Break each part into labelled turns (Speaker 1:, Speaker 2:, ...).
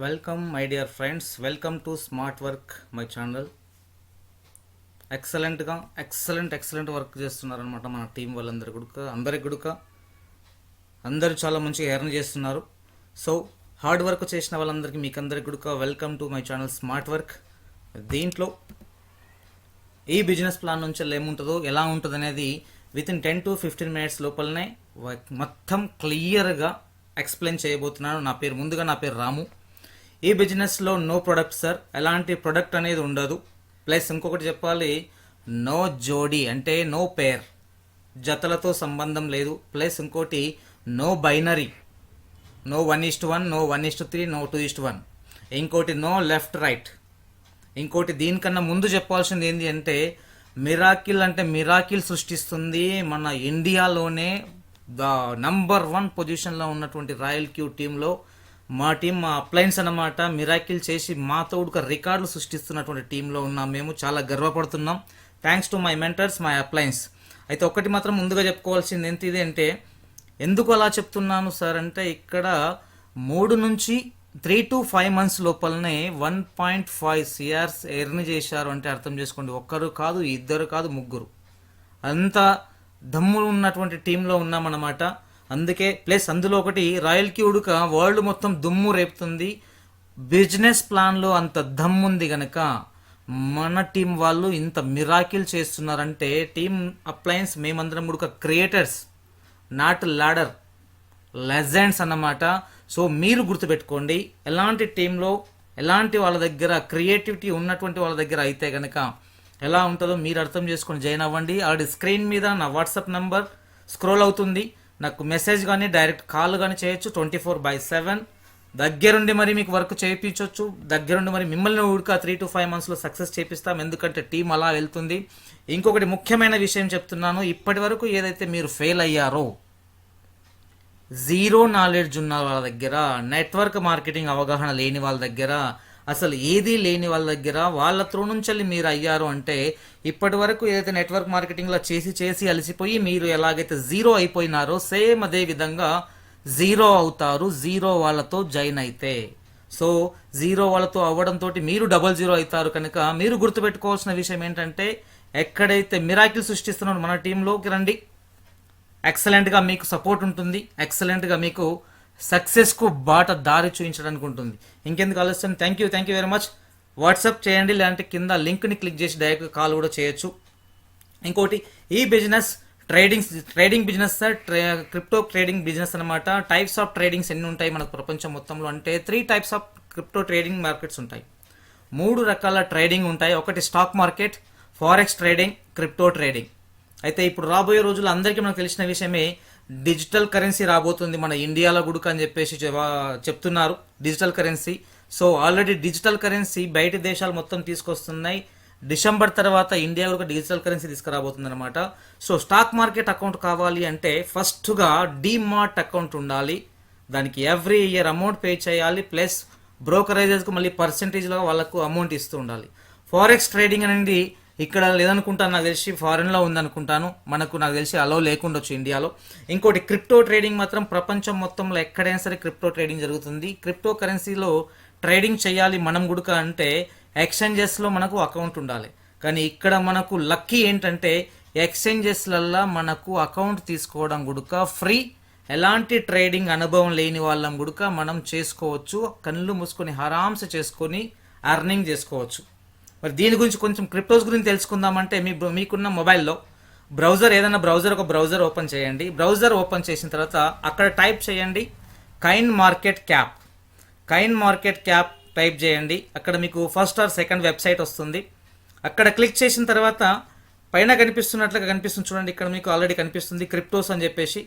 Speaker 1: Welcome my dear friends, welcome to smart work my channel. Excellent work చేస్తున్నారనమాట మన team వాళ్ళందరూ కూడా. అందరూ చాలా మంచిగా ఎర్న్ చేస్తున్నారు. సో హార్డ్ వర్క్ చేసిన వాళ్ళందరికీ మీకందరికి కూడా welcome to my channel smart work. దీంట్లో ఈ బిజినెస్ ప్లాన్ నుంచి ఏముంటుందో ఎలా ఉంటుంది అనేది విత్ ఇన్ 10 to 15 minutes లోపలనే మొత్తం క్లియర్గా ఎక్స్ప్లెయిన్ చేయబోతున్నాను. నా పేరు రాము. ఈ బిజినెస్లో నో ప్రొడక్ట్ సార్, ఎలాంటి ప్రొడక్ట్ అనేది ఉండదు. ప్లస్ ఇంకొకటి చెప్పాలి, నో జోడీ అంటే నో పేర్, జతలతో సంబంధం లేదు. ప్లస్ ఇంకోటి no binary, no 1:1, no 1:3, no 2:1. ఇంకోటి నో లెఫ్ట్ రైట్. ఇంకోటి దీనికన్నా ముందు చెప్పాల్సింది ఏంటి అంటే మిరాకిల్ సృష్టిస్తుంది మన ఇండియాలోనే ద నంబర్ 1 పొజిషన్లో ఉన్నటువంటి రాయల్ క్యూ టీంలో మా అప్లయన్స్ అన్నమాట. మిరాకిల్ చేసి మా తోడుక రికార్డులు సృష్టిస్తున్నటువంటి టీంలో ఉన్నాం. మేము చాలా గర్వపడుతున్నాం. Thanks to my mentors, my appliance. అయితే ఒకటి మాత్రం ముందుగా చెప్పుకోవాల్సింది ఏంటిది అంటే, ఎందుకు అలా చెప్తున్నాను సార్ అంటే, ఇక్కడ 3 నుంచి 3 to 5 months లోపలనే 1.5 crore ఎర్న్ చేశారు అంటే అర్థం చేసుకోండి. ఒక్కరు కాదు, ఇద్దరు కాదు, ముగ్గురు. అంత దమ్ములు ఉన్నటువంటి టీంలో ఉన్నామన్నమాట. అందుకే ప్లస్ అందులో ఒకటి రాయల్ క్యూడుక వరల్డ్ మొత్తం దుమ్ము రేపుతుంది. బిజినెస్ ప్లాన్లో అంత దమ్ముంది గనక మన టీం వాళ్ళు ఇంత మిరాకిల్ చేస్తున్నారంటే, టీమ్ అప్లయన్స్ మేమందరం కూడా క్రియేటర్స్, నాట్ లాడర్, లెజెండ్స్ అన్నమాట. సో మీరు గుర్తుపెట్టుకోండి, ఎలాంటి టీంలో ఎలాంటి వాళ్ళ దగ్గర క్రియేటివిటీ ఉన్నటువంటి వాళ్ళ దగ్గర అయితే గనక ఎలా ఉంటుందో మీరు అర్థం చేసుకొని జాయిన్ అవ్వండి. ఆల్రెడీ స్క్రీన్ మీద నా వాట్సాప్ నంబర్ స్క్రోల్ అవుతుంది. నాకు మెసేజ్ కానీ డైరెక్ట్ కాల్ కానీ చేయొచ్చు. 24/7 దగ్గరుండి మరి మీకు వర్క్ చేయించవచ్చు. దగ్గరుండి మరి మిమ్మల్ని ఉడక 3 to 5 months సక్సెస్ చేపిస్తాం. ఎందుకంటే టీం అలా వెళ్తుంది. ఇంకొకటి ముఖ్యమైన విషయం చెప్తున్నాను, ఇప్పటి వరకు ఏదైతే మీరు ఫెయిల్ అయ్యారో, జీరో నాలెడ్జ్ ఉన్న వాళ్ళ దగ్గర, నెట్వర్క్ మార్కెటింగ్ అవగాహన లేని వాళ్ళ దగ్గర, అసలు ఏదీ లేని వాళ్ళ దగ్గర, వాళ్ళ త్రూ నుంచి మీరు అయ్యారు అంటే, ఇప్పటి వరకు ఏదైతే నెట్వర్క్ మార్కెటింగ్లో చేసి అలసిపోయి మీరు ఎలాగైతే జీరో అయిపోయినారో సేమ్ అదే విధంగా జీరో అవుతారు జీరో వాళ్ళతో జాయిన్ అయితే. సో జీరో వాళ్ళతో అవ్వడంతో మీరు 00 అవుతారు. కనుక మీరు గుర్తుపెట్టుకోవాల్సిన విషయం ఏంటంటే, ఎక్కడైతే మిరాకిల్ సృష్టిస్తున్నారో మన టీంలోకి రండి. ఎక్సలెంట్గా మీకు సపోర్ట్ ఉంటుంది. ఎక్సలెంట్గా మీకు సక్సెస్కు దారి చూపించడానికి ఉంటుంది. ఇంకెందుకు ఆలోచన. Thank you very much. WhatsApp చేయండి, లేదంటే కింద లింక్ని క్లిక్ చేసి డైరెక్ట్ కాల్ కూడా చేయొచ్చు. ఇంకోటి, ఈ business trading business sir, crypto trading business అనమాట. టైప్స్ ఆఫ్ ట్రేడింగ్స్ ఎన్ని ఉంటాయి మనకు ప్రపంచం మొత్తంలో అంటే 3 types of crypto trading markets ఉంటాయి. 3 రకాల ట్రేడింగ్ ఉంటాయి. ఒకటి stock market, forex trading, crypto trading. అయితే ఇప్పుడు రాబోయే రోజుల్లో అందరికీ మనకు తెలిసిన విషయమే, డిజిటల్ కరెన్సీ రాబోతుంది మన ఇండియాలో గుడుక అని చెప్పేసి చెప్తున్నారు. Digital currency. So already digital currency బయట దేశాలు మొత్తం తీసుకొస్తున్నాయి. డిసెంబర్ తర్వాత ఇండియా కూడా డిజిటల్ కరెన్సీ తీసుకురాబోతుంది అనమాట. సో స్టాక్ మార్కెట్ అకౌంట్ కావాలి అంటే ఫస్ట్గా డీమార్ట్ అకౌంట్ ఉండాలి. దానికి ఎవ్రీ ఇయర్ అమౌంట్ పే చేయాలి. ప్లస్ బ్రోకరేజెస్కి మళ్ళీ పర్సెంటేజ్లో వాళ్ళకు అమౌంట్ ఇస్తూ ఉండాలి. ఫారెక్స్ ట్రేడింగ్ అనేది ఇక్కడ లేదనుకుంటాను, నాకు తెలిసి ఫారెన్లో ఉందనుకుంటాను. నాకు తెలిసి అలో లేకుండొచ్చు ఇండియాలో. ఇంకోటి క్రిప్టో ట్రేడింగ్ మాత్రం ప్రపంచం మొత్తంలో ఎక్కడైనా సరే క్రిప్టో ట్రేడింగ్ జరుగుతుంది. క్రిప్టో కరెన్సీలో ట్రేడింగ్ చేయాలి మనం గుడుక అంటే ఎక్స్చేంజెస్లో మనకు అకౌంట్ ఉండాలి. కానీ ఇక్కడ మనకు లక్కీ ఏంటంటే, ఎక్స్చేంజెస్లల్లో మనకు అకౌంట్ తీసుకోవడం గుడుక ఫ్రీ. ఎలాంటి ట్రేడింగ్ అనుభవం లేని వాళ్ళం గుడుక మనం చేసుకోవచ్చు. కళ్ళు మూసుకొని హరామ్స్ చేసుకొని అర్నింగ్ చేసుకోవచ్చు. మరి దీని గురించి కొంచెం క్రిప్టోస్ గురించి తెలుసుకుందామంటే, మీకున్న మొబైల్లో ఏదైనా ఒక బ్రౌజర్ ఓపెన్ చేయండి. బ్రౌజర్ ఓపెన్ చేసిన తర్వాత అక్కడ టైప్ చేయండి కైన్ మార్కెట్ క్యాప్ టైప్ చేయండి. అక్కడ మీకు ఫస్ట్ ఆర్ సెకండ్ వెబ్సైట్ వస్తుంది. అక్కడ క్లిక్ చేసిన తర్వాత పైన కనిపిస్తున్నట్లుగా కనిపిస్తుంది చూడండి. ఇక్కడ మీకు ఆల్రెడీ కనిపిస్తుంది క్రిప్టోస్ అని చెప్పేసి.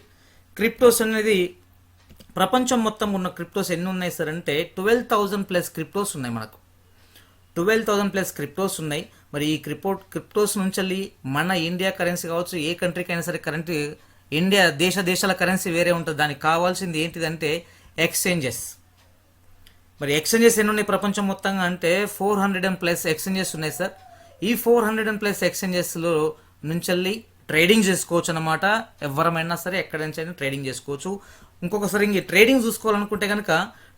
Speaker 1: క్రిప్టోస్ అనేది ప్రపంచం మొత్తం ఉన్న క్రిప్టోస్ ఎన్ని ఉన్నాయి సార్ అంటే 12,000+ క్రిప్టోస్ ఉన్నాయి. మనకు 12,000+ క్రిప్టోస్ ఉన్నాయి. మరి ఈ క్రిప్టోస్ నుంచి మన ఇండియా కరెన్సీ కావచ్చు, ఏ కంట్రీకి అయినా సరే ఇండియా దేశాల కరెన్సీ వేరే ఉంటుంది. దానికి కావాల్సింది ఏంటిదంటే ఎక్స్చేంజెస్. మరి ఎక్స్చేంజెస్ ఎన్ని ఉన్నాయి ప్రపంచం మొత్తంగా అంటే 400+ ఎక్స్చేంజెస్ ఉన్నాయి సార్. ఈ 400+ ఎక్స్చేంజెస్లో నుంచి ట్రేడింగ్ చేసుకోవచ్చు అనమాట. ఎవరమైనా సరే ఎక్కడి నుంచి అయినా ట్రేడింగ్ చేసుకోవచ్చు. ఇంకొకసారి ఈ ట్రేడింగ్ చూసుకోవాలనుకుంటే కనుక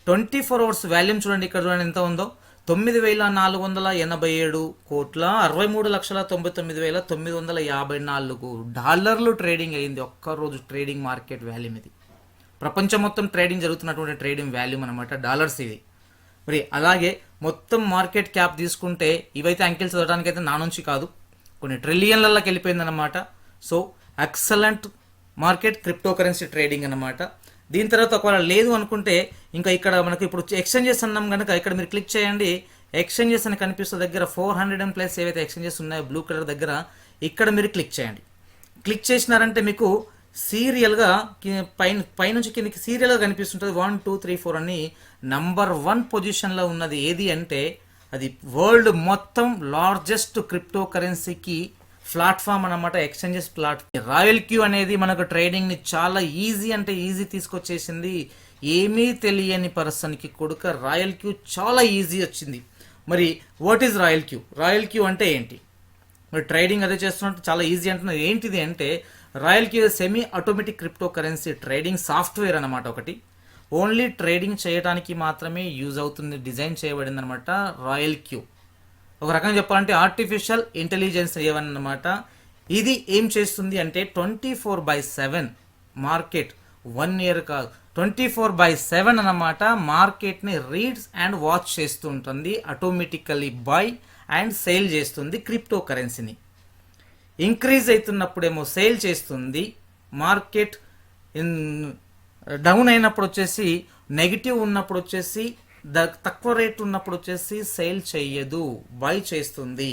Speaker 1: 24 అవర్స్ వాల్యూమ్ చూడండి, ఇక్కడ చూడండి ఎంత ఉందో, 9,487,63,99,954 డాలర్లు ట్రేడింగ్ అయింది ఒక్కరోజు. ట్రేడింగ్ మార్కెట్ వాల్యూమ్ ఇది, ప్రపంచం మొత్తం ట్రేడింగ్ జరుగుతున్నటువంటి ట్రేడింగ్ వాల్యూమ్ అనమాట, డాలర్స్ ఇది. మరి అలాగే మొత్తం మార్కెట్ క్యాప్ తీసుకుంటే ఇవైతే అంకెలు చదవడానికి అయితే నా నుంచి కాదు, కొన్ని ట్రిలియన్లలోకి వెళ్ళిపోయిందనమాట. So excellent market crypto currency trading అనమాట. దీని తర్వాత ఒకవేళ లేదు అనుకుంటే ఇంకా ఇక్కడ మనకు ఇప్పుడు ఎక్స్చేంజెస్ అన్నాం కనుక ఇక్కడ మీరు క్లిక్ చేయండి. ఎక్స్చేంజెస్ అని కనిపిస్తుంది దగ్గర 400+ ఏవైతే ఎక్స్చేంజెస్ ఉన్నాయో బ్లూ కలర్ దగ్గర, ఇక్కడ మీరు క్లిక్ చేయండి. క్లిక్ చేసినారంటే మీకు సీరియల్గా పైనుంచి కిందకి సీరియల్గా కనిపిస్తుంటుంది. 1 2 3 4 అని నంబర్ 1 పొజిషన్లో ఉన్నది ఏది అంటే అది వరల్డ్ మొత్తం లార్జెస్ట్ క్రిప్టో కరెన్సీకి ప్లాట్ఫామ్ అన్నమాట, ఎక్స్చేంజెస్ ప్లాట్ఫామ్. రాయల్ క్యూ అనేది మనకు ట్రేడింగ్ని చాలా ఈజీ అంటే ఈజీ తీసుకొచ్చేసింది. ఏమీ తెలియని పర్సన్కి కొడుక రాయల్ క్యూ చాలా ఈజీ వచ్చింది. మరి what is royal Q? Royal Q అంటే ఏంటి? మరి ట్రేడింగ్ అదే చేస్తున్నట్టు చాలా ఈజీ అంటున్నారు. ఏంటిది అంటే royal Q semi automatic crypto currency trading software అనమాట. ఒకటి ఓన్లీ ట్రేడింగ్ చేయడానికి మాత్రమే యూజ్ అవుతుంది, డిజైన్ చేయబడింది అనమాట రాయల్ క్యూ. ఒక రకంగా చెప్పాలంటే ఆర్టిఫిషియల్ ఇంటెలిజెన్స్ ఏమన్నమాట. ఇది ఏం చేస్తుంది అంటే 24/7 మార్కెట్, 1 ఇయర్ కాదు 24/7 అన్నమాట మార్కెట్ని రీడ్స్ అండ్ వాచ్ చేస్తూ ఉంటుంది. ఆటోమేటికల్లీ బై అండ్ సేల్ చేస్తుంది క్రిప్టో కరెన్సీని. ఇంక్రీజ్ అవుతున్నప్పుడేమో సేల్ చేస్తుంది, మార్కెట్ డౌన్ అయినప్పుడు వచ్చేసి నెగిటివ్ ఉన్నప్పుడు వచ్చేసి తక్కువ రేట్ ఉన్నప్పుడు వచ్చేసి సేల్ చెయ్యదు, బై చేస్తుంది.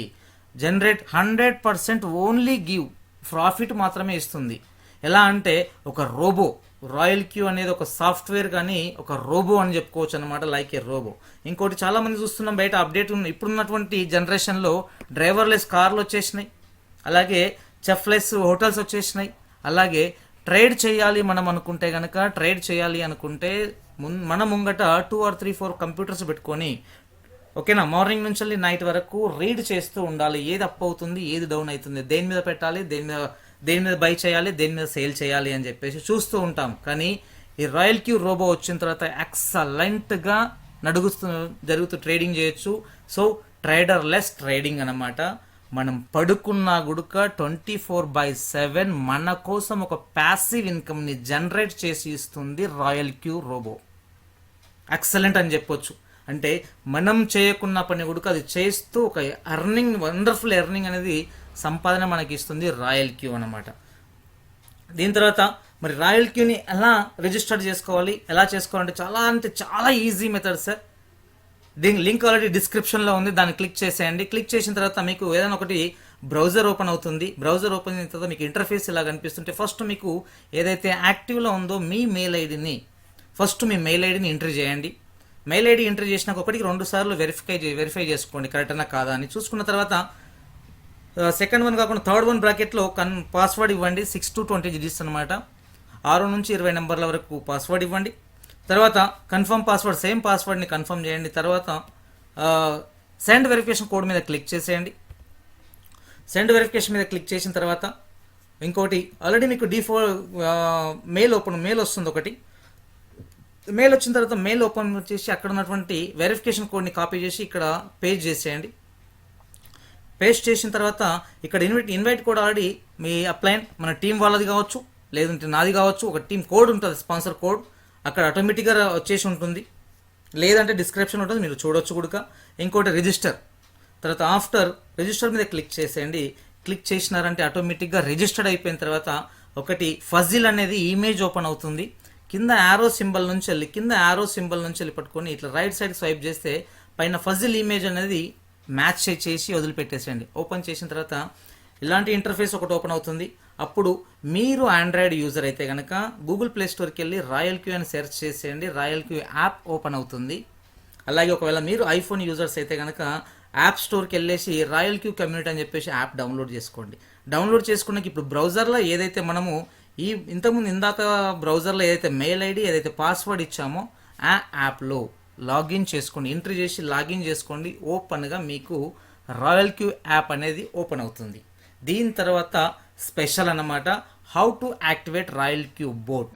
Speaker 1: జనరేట్ 100% ఓన్లీ గివ్ ప్రాఫిట్ మాత్రమే ఇస్తుంది. ఎలా అంటే ఒక రోబో, రాయల్ క్యూ అనేది ఒక సాఫ్ట్వేర్ కానీ ఒక రోబో అని చెప్పుకోవచ్చు అనమాట, లైక్ ఏ రోబో. ఇంకోటి చాలా మంది చూస్తున్నాం బయట అప్డేట్ ఇప్పుడున్నటువంటి జనరేషన్లో డ్రైవర్లెస్ కార్లు వచ్చేసినాయి, అలాగే చెఫ్లెస్ హోటల్స్ వచ్చేసినాయి. అలాగే ట్రేడ్ చేయాలి మనం అనుకుంటే కనుక, ట్రేడ్ చేయాలి అనుకుంటే మన ముంగట 2 or 3 4 కంప్యూటర్స్ పెట్టుకొని ఓకేనా, మార్నింగ్ నుంచి నైట్ వరకు రీడ్ చేస్తూ ఉండాలి. ఏది అప్ అవుతుంది, ఏది డౌన్ అవుతుంది, దేని మీద పెట్టాలి, దేని మీద బై చేయాలి, దేని మీద సేల్ చేయాలి అని చెప్పేసి చూస్తూ ఉంటాం. కానీ ఈ రాయల్ క్యూ రోబో వచ్చిన తర్వాత ఎక్సలెంట్గా జరుగుతూ ట్రేడింగ్ చేయొచ్చు. సో ట్రేడర్ లెస్ ట్రేడింగ్ అనమాట. మనం పడుకున్నా గుడుక 24/7 మన కోసం ఒక ప్యాసివ్ ఇన్కమ్ని జనరేట్ చేసి ఇస్తుంది రాయల్ క్యూ రోబో. ఎక్సలెంట్ అని చెప్పొచ్చు. అంటే మనం చేయకున్న పని గుడుక అది చేస్తూ ఒక ఎర్నింగ్, వండర్ఫుల్ ఎర్నింగ్ అనేది సంపాదన మనకి ఇస్తుంది రాయల్ క్యూ అనమాట. దీని తర్వాత మరి రాయల్ క్యూని ఎలా రిజిస్టర్ చేసుకోవాలి, ఎలా చేసుకోవాలంటే అంటే చాలా ఈజీ మెథడ్ సార్. దీని లింక్ ఆల్రెడీ డిస్క్రిప్షన్లో ఉంది, దాన్ని క్లిక్ చేసేయండి. క్లిక్ చేసిన తర్వాత మీకు ఏదైనా ఒకటి బ్రౌజర్ ఓపెన్ అవుతుంది. బ్రౌజర్ ఓపెన్ అయిన తర్వాత మీకు ఇంటర్ఫేస్ ఇలా కనిపిస్తుంటే ఫస్ట్ మీకు ఏదైతే యాక్టివ్లో ఉందో మీ మెయిల్ ఐడిని ఎంట్రీ చేయండి. మెయిల్ ఐడి ఎంట్రీ చేసినాక 1-2 సార్లు వెరిఫై చేసుకోండి కరెక్టనా కాదా అని. చూసుకున్న తర్వాత సెకండ్ వన్ కాకుండా థర్డ్ వన్ బ్రాకెట్లో పాస్వర్డ్ ఇవ్వండి. 6 to 20 digits అనమాట, 6 నుంచి 20 నెంబర్ల వరకు పాస్వర్డ్ ఇవ్వండి. తర్వాత కన్ఫర్మ్ పాస్వర్డ్, సేమ్ పాస్వర్డ్ని కన్ఫర్మ్ చేయండి. తర్వాత సెండ్ వెరిఫికేషన్ కోడ్ మీద క్లిక్ చేసేయండి. సెండ్ వెరిఫికేషన్ మీద క్లిక్ చేసిన తర్వాత ఇంకోటి ఆల్రెడీ మీకు మెయిల్ వస్తుంది. ఒకటి మెయిల్ వచ్చిన తర్వాత మెయిల్ ఓపెన్ చేసి అక్కడ ఉన్నటువంటి వెరిఫికేషన్ కోడ్ని కాపీ చేసి ఇక్కడ పేస్ట్ చేసేయండి. పేస్ట్ చేసిన తర్వాత ఇక్కడ ఇన్వైట్ కోడ్ ఆల్రెడీ మీ అప్లైన్ మన టీం వాళ్ళది కావచ్చు, లేదంటే నాది కావచ్చు. ఒక టీం కోడ్ ఉంటుంది, స్పాన్సర్ కోడ్, అక్కడ ఆటోమేటిక్గా వచ్చేసి ఉంటుంది, లేదంటే డిస్క్రిప్షన్ ఉంటుంది, మీరు చూడొచ్చు కూడా. ఇంకోటి రిజిస్టర్, తర్వాత ఆఫ్టర్ రిజిస్టర్ మీద క్లిక్ చేసేయండి. క్లిక్ చేసినారంటే ఆటోమేటిక్గా రిజిస్టర్డ్ అయిపోయిన తర్వాత ఒకటి ఫజిల్ అనేది ఇమేజ్ ఓపెన్ అవుతుంది. కింద యారో సింబల్ నుంచి వెళ్ళి పట్టుకొని ఇట్లా రైట్ సైడ్ స్వైప్ చేస్తే పైన ఫజిల్ ఇమేజ్ అనేది మ్యాచ్ చేసి వదిలిపెట్టేసేయండి. ఓపెన్ చేసిన తర్వాత ఇలాంటి ఇంటర్ఫేస్ ఒకటి ఓపెన్ అవుతుంది. అప్పుడు మీరు ఆండ్రాయిడ్ యూజర్ అయితే కనుక గూగుల్ ప్లే స్టోర్కి వెళ్ళి రాయల్ క్యూ అని సెర్చ్ చేసేయండి. రాయల్ క్యూ యాప్ ఓపెన్ అవుతుంది. అలాగే ఒకవేళ మీరు ఐఫోన్ యూజర్స్ అయితే కనుక యాప్ స్టోర్కి వెళ్ళేసి రాయల్ క్యూ కమ్యూనిటీ అని చెప్పేసి యాప్ డౌన్లోడ్ చేసుకోండి. డౌన్లోడ్ చేసుకున్నాక ఇప్పుడు బ్రౌజర్లో ఏదైతే మనము ఇందాక బ్రౌజర్లో ఏదైతే మెయిల్ ఐడి ఏదైతే పాస్వర్డ్ ఇచ్చామో ఆ యాప్లో లాగిన్ చేసుకోండి. ఎంట్రీ చేసి లాగిన్ చేసుకోండి. ఓపెన్గా మీకు రాయల్ క్యూ యాప్ అనేది ఓపెన్ అవుతుంది. దీని తర్వాత స్పెషల్ అన్నమాట, how to activate Royal Q bot.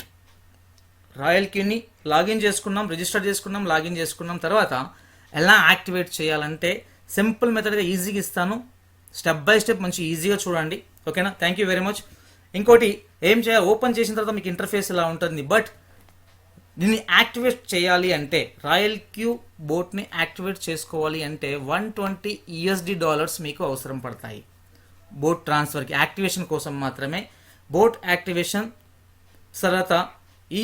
Speaker 1: Royal క్యూని లాగిన్ చేసుకున్నాం, రిజిస్టర్ చేసుకున్నాం, లాగిన్ చేసుకున్నాం. తర్వాత ఎలా యాక్టివేట్ చేయాలంటే సింపుల్ మెథడ్గా ఈజీగా ఇస్తాను. స్టెప్ బై స్టెప్ మంచి ఈజీగా చూడండి. ఓకేనా? Thank you very much. ఇంకోటి ఏం చేయాలి, ఓపెన్ చేసిన తర్వాత మీకు ఇంటర్ఫేస్ ఇలా ఉంటుంది. బట్ దీన్ని యాక్టివేట్ చేయాలి అంటే, రాయల్ క్యూ బోట్ని యాక్టివేట్ చేసుకోవాలి అంటే $120 మీకు అవసరం పడతాయి బోట్ ట్రాన్స్ఫర్కి, యాక్టివేషన్ కోసం మాత్రమే. బోట్ యాక్టివేషన్ తర్వాత ఈ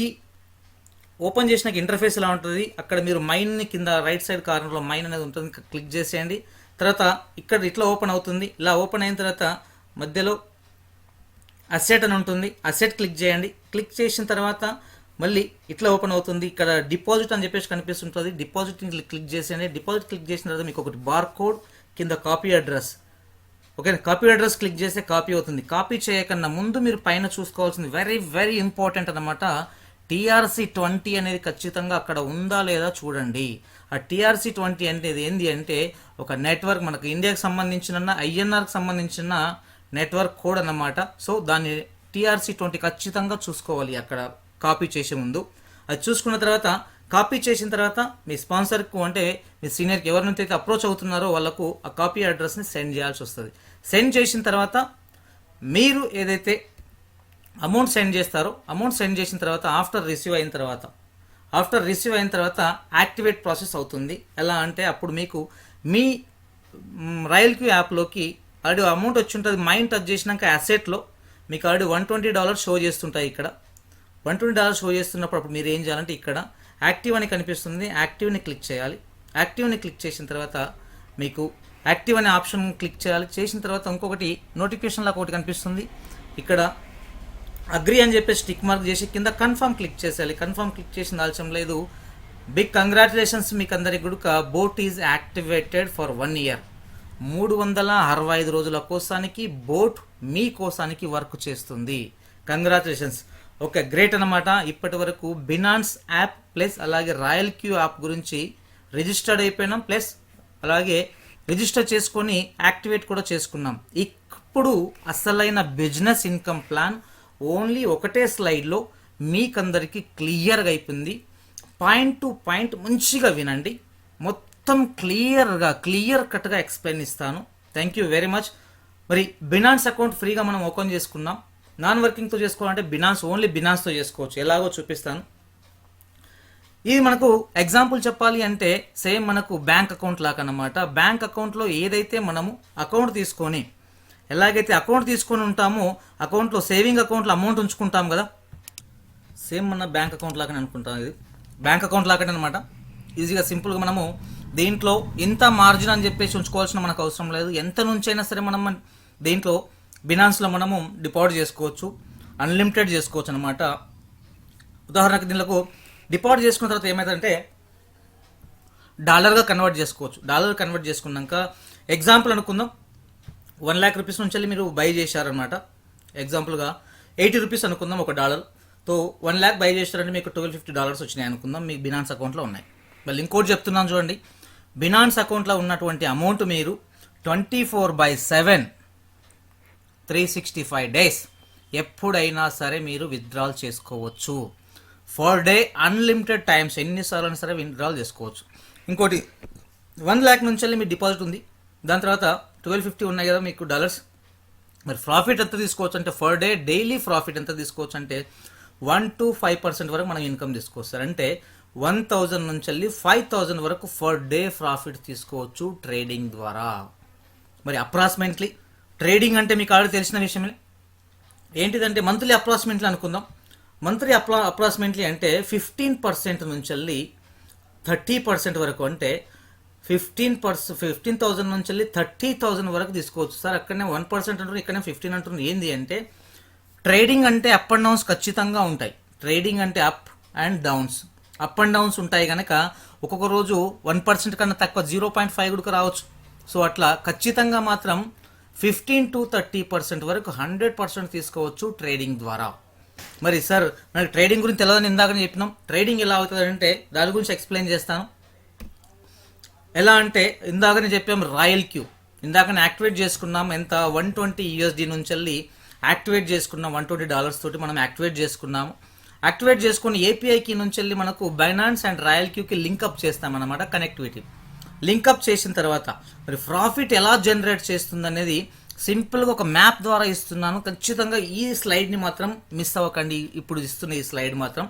Speaker 1: ఓపెన్ చేసినాక ఇంటర్ఫేస్ ఇలా ఉంటుంది. అక్కడ మీరు మైన్ని కింద రైట్ సైడ్ కార్నర్లో మైన్ అనేది ఉంటుంది, క్లిక్ చేసేయండి. తర్వాత ఇక్కడ ఇట్లా ఓపెన్ అవుతుంది. ఇలా ఓపెన్ అయిన తర్వాత మధ్యలో అసెట్ అని ఉంటుంది, అసెట్ క్లిక్ చేయండి. క్లిక్ చేసిన తర్వాత మళ్ళీ ఇట్లా ఓపెన్ అవుతుంది. ఇక్కడ డిపాజిట్ అని చెప్పేసి కనిపిస్తుంటుంది, డిపాజిట్ క్లిక్ చేసేయండి. డిపాజిట్ క్లిక్ చేసిన తర్వాత మీకు ఒకటి బార్ కోడ్ కింద copy address, okay, copy address click చేస్తే కాపీ అవుతుంది. కాపీ చేయకన్నా ముందు మీరు పైన చూసుకోవాల్సింది వెరీ వెరీ ఇంపార్టెంట్ అన్నమాట. TRC20 అనేది ఖచ్చితంగా అక్కడ ఉందా లేదా చూడండి. ఆ TRC20 అనేది ఏంది అంటే ఒక నెట్వర్క్, మనకు ఇండియాకి సంబంధించిన INRకి సంబంధించిన నెట్వర్క్ కోడ్ అన్నమాట. సో దాన్ని TRC20 ఖచ్చితంగా చూసుకోవాలి అక్కడ కాపీ చేసే ముందు. అది చూసుకున్న తర్వాత, కాపీ చేసిన తర్వాత మీ స్పాన్సర్కు అంటే మీ సీనియర్కి ఎవరినైతే అయితే అప్రోచ్ అవుతున్నారో వాళ్ళకు ఆ కాపీ అడ్రస్ని సెండ్ చేయాల్సి వస్తుంది. సెండ్ చేసిన తర్వాత మీరు ఏదైతే అమౌంట్ సెండ్ చేస్తారో, అమౌంట్ సెండ్ చేసిన తర్వాత ఆఫ్టర్ రిసీవ్ అయిన తర్వాత యాక్టివేట్ ప్రాసెస్ అవుతుంది. ఎలా అంటే అప్పుడు మీకు మీ రాయల్ క్యూ యాప్లోకి ఆల్రెడీ అమౌంట్ వచ్చి ఉంటుంది. మైండ్ టచ్ చేసినాక అసెట్లో మీకు ఆల్రెడీ $120 షో చేస్తుంటాయి. ఇక్కడ $120 షో చేస్తున్నప్పుడు అప్పుడు మీరు ఏం చేయాలంటే ఇక్కడ యాక్టివ్ అని కనిపిస్తుంది, యాక్టివ్ని క్లిక్ చేయాలి. యాక్టివ్ని క్లిక్ చేసిన తర్వాత మీకు యాక్టివ్ అనే ఆప్షన్ క్లిక్ చేయాలి. చేసిన తర్వాత ఇంకొకటి నోటిఫికేషన్ లాగా ఒకటి కనిపిస్తుంది. ఇక్కడ అగ్రి అని చెప్పేసి స్టిక్ మార్క్ చేసి కింద కన్ఫర్మ్ క్లిక్ చేసేయాలి. కన్ఫర్మ్ క్లిక్ చేసిన ఆలస్యం లేదు. బిగ్ కంగ్రాచులేషన్స్ మీకు అందరికి కూడా, boat is activated for 1 year. 365 రోజుల కోసానికి బోట్ మీ కోసానికి వర్క్ చేస్తుంది. కంగ్రాచులేషన్స్. ఓకే, గ్రేట్ అనమాట. ఇప్పటి వరకు బినాన్స్ యాప్ ప్లస్ అలాగే రాయల్ క్యూ యాప్ గురించి రిజిస్టర్డ్ అయిపోయినాం, ప్లస్ అలాగే రిజిస్టర్ చేసుకొని యాక్టివేట్ కూడా చేసుకున్నాం. ఇప్పుడు అసలైన బిజినెస్ ఇన్కమ్ ప్లాన్ ఓన్లీ ఒకటే స్లైడ్లో మీకందరికీ క్లియర్గా అయిపోయింది. పాయింట్ టు పాయింట్ మంచిగా వినండి, మొత్తం క్లియర్ కట్గా ఎక్స్ప్లెయిన్ ఇస్తాను. Thank you very much. మరి బినాన్స్ అకౌంట్ ఫ్రీగా మనం ఓపెన్ చేసుకున్నాం. నాన్ వర్కింగ్తో చేసుకోవాలంటే ఓన్లీ బినాన్స్తో చేసుకోవచ్చు. ఎలాగో చూపిస్తాను. ఇది మనకు ఎగ్జాంపుల్ చెప్పాలి అంటే సేమ్ మనకు బ్యాంక్ అకౌంట్ లాగా అన్నమాట. బ్యాంక్ అకౌంట్లో ఏదైతే మనము అకౌంట్ తీసుకొని ఎలాగైతే అకౌంట్ తీసుకొని ఉంటామో, అకౌంట్లో సేవింగ్ అకౌంట్లో అమౌంట్ ఉంచుకుంటాం కదా, సేమ్ మన బ్యాంక్ అకౌంట్ లాగానే అనుకుంటాం. ఇది బ్యాంక్ అకౌంట్ లాగానే అనమాట. ఈజీగా సింపుల్గా మనము దీంట్లో ఇంత మార్జిన్ అని చెప్పేసి ఉంచుకోవాల్సిన మనకు అవసరం లేదు. ఎంత నుంచైనా సరే మనం దీంట్లో బినాన్స్లో మనము డిపాజిట్ చేసుకోవచ్చు, అన్లిమిటెడ్ చేసుకోవచ్చు అనమాట. ఉదాహరణకు దీనిలో డిపాజిట్ చేసుకున్న తర్వాత ఏమైందంటే డాలర్గా కన్వర్ట్ చేసుకోవచ్చు. డాలర్ కన్వర్ట్ చేసుకున్నాక ఎగ్జాంపుల్ అనుకుందాం, 1 lakh రూపీస్ నుంచి మీరు బై చేశారనమాట. ఎగ్జాంపుల్గా 80 రూపీస్ అనుకుందాం ఒక డాలర్. తో 1 lakh బై చేశారంటే మీకు $1250 వచ్చినాయి అనుకుందాం, మీ బినాన్స్ అకౌంట్లో ఉన్నాయి. మళ్ళీ ఇంకోటి చెప్తున్నాను చూడండి, బినాన్స్ అకౌంట్లో ఉన్నటువంటి అమౌంట్ మీరు 24/7 365 days ఎప్పుడైనా సరే మీరు విత్డ్రాల్ చేసుకోవచ్చు. ఫర్ డే అన్లిమిటెడ్ టైమ్స్ ఎన్నిసార్లు అయినా సరే విత్డ్రాల్ చేసుకోవచ్చు. ఇంకోటి 1 lakh నుంచి మీ డిపాజిట్ ఉంది, దాని తర్వాత 1250 ఉన్నాయి కదా మీకు డాలర్స్. మరి ప్రాఫిట్ ఎంత తీసుకోవచ్చు అంటే ఫర్ డే డైలీ ప్రాఫిట్ ఎంత తీసుకోవచ్చు అంటే 1 to 5% వరకు మనం ఇన్కమ్ తీసుకోవచ్చు. అంటే 1000 నుంచి 5000 వరకు ఫర్ డే ప్రాఫిట్ తీసుకోవచ్చు ట్రేడింగ్ ద్వారా. మరి అప్రాక్సిమేట్లీ ట్రేడింగ్ అంటే మీకు ఆల్రెడీ తెలిసిన విషయమే. ఏంటిదంటే మంత్లీ అప్రాక్సిమేట్లీ అనుకుందాం. మంత్లీ అప్రాక్సిమేట్లీ అంటే 15% నుంచి 30% వరకు, అంటే 15,000 నుంచి 30,000 వరకు తీసుకోవచ్చు. సార్ అక్కడనే 1% అంటున్నారు, ఇక్కడనే 15 అంటున్నారు. ఏంది అంటే ట్రేడింగ్ అంటే అప్ అండ్ డౌన్స్ ఖచ్చితంగా ఉంటాయి. ట్రేడింగ్ అంటే up and downs, up and downs ఉంటాయి కనుక ఒక్కొక్క రోజు 1% కన్నా తక్కువ 0.5 కూడా రావచ్చు. సో అట్లా ఖచ్చితంగా మాత్రం 15 to 30% వరకు 100% తీసుకోవచ్చు ట్రేడింగ్ ద్వారా. మరి సార్ నాకు ట్రేడింగ్ గురించి తెలియదని ఇందాకనే చెప్పినాం. ట్రేడింగ్ ఎలా అవుతుంది అంటే దాని గురించి ఎక్స్ప్లెయిన్ చేస్తాను. ఎలా అంటే ఇందాకనే చెప్పాం, రాయల్ క్యూ ఇందాకనే యాక్టివేట్ చేసుకున్నాం. ఎంత $120 నుంచి యాక్టివేట్ చేసుకున్నాం. $120 తోటి మనం యాక్టివేట్ చేసుకున్నాము. యాక్టివేట్ చేసుకొని ఏపీఐకి నుంచి వెళ్ళి మనకు బైనాన్స్ అండ్ రాయల్ క్యూకి లింకప్ చేస్తామన్నమాట. కనెక్టివిటీ లింకప్ చేసిన తర్వాత మరి ప్రాఫిట్ ఎలా జనరేట్ చేస్తుంది అనేది సింపుల్గా ఒక మ్యాప్ ద్వారా ఇస్తున్నాను. ఖచ్చితంగా ఈ స్లైడ్ని మాత్రం మిస్ అవ్వకండి, ఇప్పుడు ఇస్తున్న ఈ స్లైడ్ మాత్రం.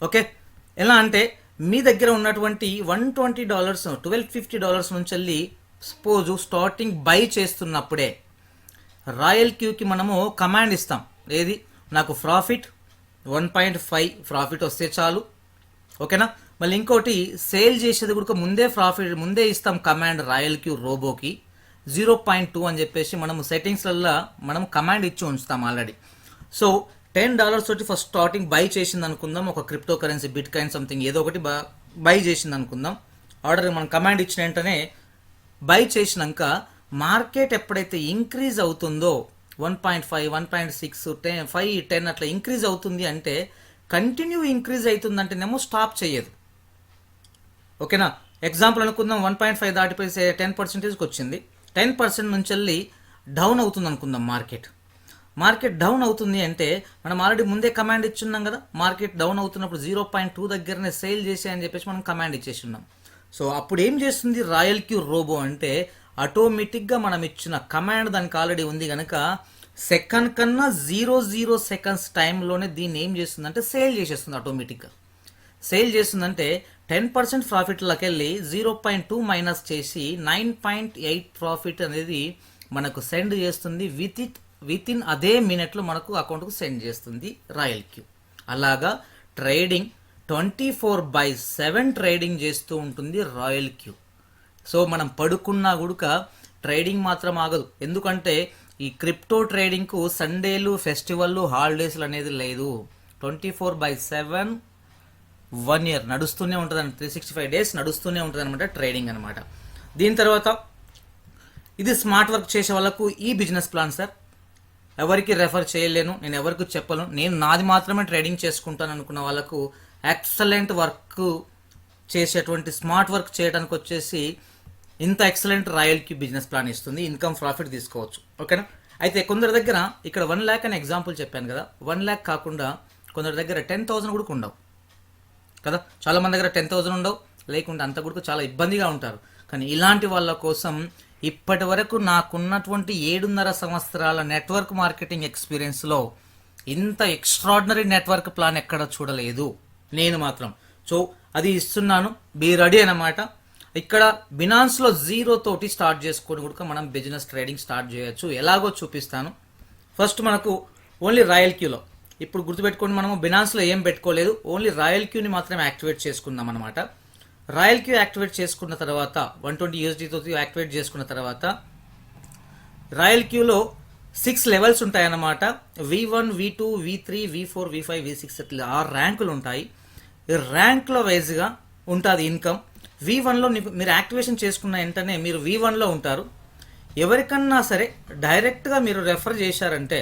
Speaker 1: ఓకే, ఎలా అంటే మీ దగ్గర ఉన్నటువంటి $120 $1250 నుంచి వెళ్ళి సపోజు స్టార్టింగ్ బై చేస్తున్నప్పుడే రాయల్ క్యూకి మనము కమాండ్ ఇస్తాం. ఏది, నాకు ప్రాఫిట్ 1.5 ప్రాఫిట్ వస్తే చాలు. ఓకేనా, మళ్ళీ ఇంకోటి సేల్ చేసేది కూడా ముందే ఇస్తాం కమాండ్ రాయల్ క్యూ రోబోకి 0.2 అని చెప్పేసి మనము సెట్టింగ్స్లలో మనం కమాండ్ ఇచ్చి ఉంచుతాం ఆల్రెడీ. సో $10 తోటి ఫస్ట్ స్టార్టింగ్ బై చేసింది అనుకుందాం, ఒక crypto currency bit coin something ఏదో ఒకటి బై చేసింది అనుకుందాం. ఆర్డర్ మనం కమాండ్ ఇచ్చిన వెంటనే బై చేసినాక మార్కెట్ ఎప్పుడైతే ఇంక్రీజ్ అవుతుందో 1.5 1.6 10 5 10 అట్లా ఇంక్రీజ్ అవుతుంది అంటే కంటిన్యూ ఇంక్రీజ్ అవుతుందంటేనేమో స్టాప్ చేయదు. ఓకేనా, ఎగ్జాంపుల్ అనుకుందాం 1.5 దాటిపోయి 10%కి వచ్చింది, 10% నుంచి వెళ్ళి డౌన్ అవుతుంది అనుకుందాం. మార్కెట్ డౌన్ అవుతుంది అంటే మనం ఆల్రెడీ ముందే కమాండ్ ఇచ్చున్నాం కదా, మార్కెట్ డౌన్ అవుతున్నప్పుడు 0.2 దగ్గరనే సేల్ చేసే అని చెప్పేసి మనం కమాండ్ ఇచ్చేసి ఉన్నాం. సో అప్పుడు ఏం చేస్తుంది రాయల్ క్యూ రోబో అంటే ఆటోమేటిక్గా మనం ఇచ్చిన కమాండ్ దానికి ఆల్రెడీ ఉంది కనుక సెకండ్ కన్నా 0.0 సెకండ్స్ టైంలోనే దీన్ని ఏం చేస్తుంది అంటే సేల్ చేసేస్తుంది. ఆటోమేటిక్గా సేల్ చేస్తుందంటే 10% ప్రాఫిట్లోకి వెళ్ళి 0.2 మైనస్ చేసి 9.8 ప్రాఫిట్ అనేది మనకు సెండ్ చేస్తుంది. విత్ ఇన్ అదే మినిట్లో మనకు అకౌంట్కు సెండ్ చేస్తుంది రాయల్ క్యూ. అలాగా ట్రేడింగ్ 24/7 ట్రేడింగ్ చేస్తూ ఉంటుంది రాయల్ క్యూ. సో మనం పడుకున్నా కూడా ట్రేడింగ్ మాత్రం ఆగదు. ఎందుకంటే ఈ క్రిప్టో ట్రేడింగ్కు సండేలు ఫెస్టివల్లు హాలిడేస్లు అనేది లేదు. 24/7 1 year నడుస్తూనే ఉంటుంది, 365 days నడుస్తూనే ఉంటుంది అనమాట ట్రేడింగ్ అనమాట. దీని తర్వాత ఇది స్మార్ట్ వర్క్ చేసే వాళ్ళకు ఈ బిజినెస్ ప్లాన్ సార్. ఎవరికి రెఫర్ చేయలేను, నేను ఎవరికి చెప్పను, నేను నాది మాత్రమే ట్రేడింగ్ చేసుకుంటాను అనుకున్న వాళ్ళకు ఎక్సలెంట్ వర్క్ చేసేటువంటి స్మార్ట్ వర్క్ చేయడానికి వచ్చేసి ఇంత excellent royal Q business plan ఇస్తుంది. ఇన్కమ్ ప్రాఫిట్ తీసుకోవచ్చు. ఓకేనా, అయితే కొందరి దగ్గర ఇక్కడ 1 lakh అని ఎగ్జాంపుల్ చెప్పాను కదా, 1 lakh కాకుండా కొందరి దగ్గర 10,000 కూడా ఉండవు కదా. చాలా మంది దగ్గర 10,000 ఉండవు, లేకుంటే అంత కూడా చాలా ఇబ్బందిగా ఉంటారు. కానీ ఇలాంటి వాళ్ళ కోసం ఇప్పటి వరకు నాకున్నటువంటి 7.5 సంవత్సరాల నెట్వర్క్ మార్కెటింగ్ ఎక్స్పీరియన్స్లో ఇంత ఎక్స్ట్రాడినరీ నెట్వర్క్ ప్లాన్ ఎక్కడ చూడలేదు నేను మాత్రం. సో అది ఇస్తున్నాను, బీ రెడీ అన్నమాట. ఇక్కడ బినాన్స్లో 0 తోటి స్టార్ట్ చేసుకొని కూడా మనం బిజినెస్ ట్రేడింగ్ స్టార్ట్ చేయొచ్చు. ఎలాగో చూపిస్తాను. ఫస్ట్ మనకు ఓన్లీ రాయల్ క్యూలో, ఇప్పుడు గుర్తుపెట్టుకోండి, మనము బినాన్స్లో ఏం పెట్టుకోలేదు, ఓన్లీ రాయల్ క్యూని మాత్రమే యాక్టివేట్ చేసుకుందాం అనమాట. రాయల్ క్యూ యాక్టివేట్ చేసుకున్న తర్వాత 120 USD తోటి యాక్టివేట్ చేసుకున్న తర్వాత రాయల్ క్యూలో 6 లెవెల్స్ ఉంటాయన్నమాట. V1 V2 V3 V4 V5 V6 అట్లా 6 ర్యాంకులు ఉంటాయి. ఈ ర్యాంక్లో వైజ్గా ఉంటుంది ఇన్కమ్. V1లో మీరు యాక్టివేషన్ చేసుకున్న వెంటనే మీరు V1లో ఉంటారు. ఎవరికన్నా సరే డైరెక్ట్గా మీరు రెఫర్ చేశారంటే